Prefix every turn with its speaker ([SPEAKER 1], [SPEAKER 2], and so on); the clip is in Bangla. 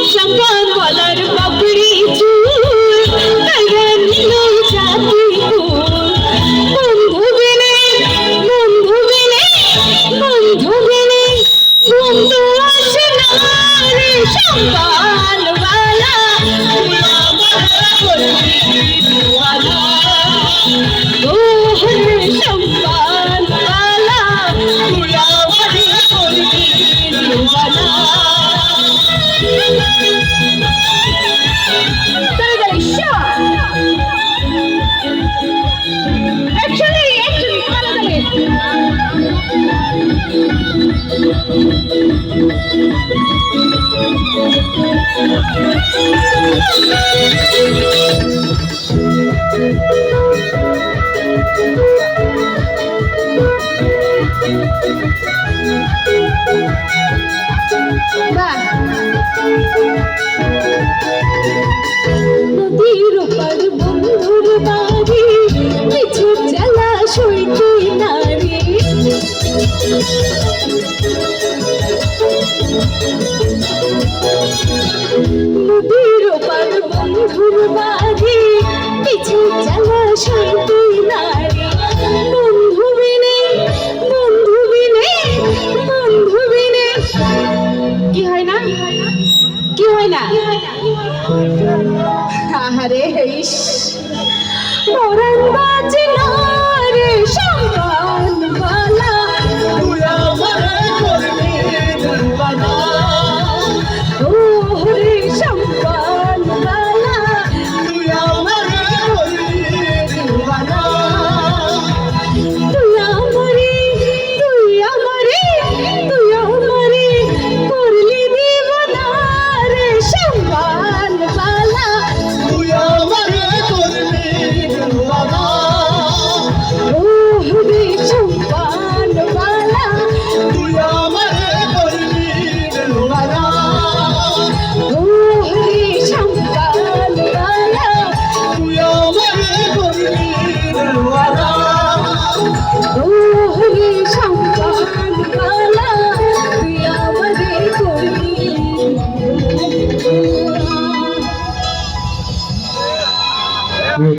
[SPEAKER 1] शंकर वालर पकड़ी चूल लो जाती बंधु बिने बंधु बिने बंधु बिने बंधु आशना रे शंकर वाला वाला ओ हरे शंकर वाला वाला নদীর উপর বন্ধুর বাড়ি কিছু জলাশয় কিনারে নদীর উপর বন্ধুর বাড়ি কিছু জলাশয় কিনারে বন্ধু বিনে বন্ধু বিনে বন্ধু বিনে কি হয় না কি হয় না আরে ইস মোরান বাজে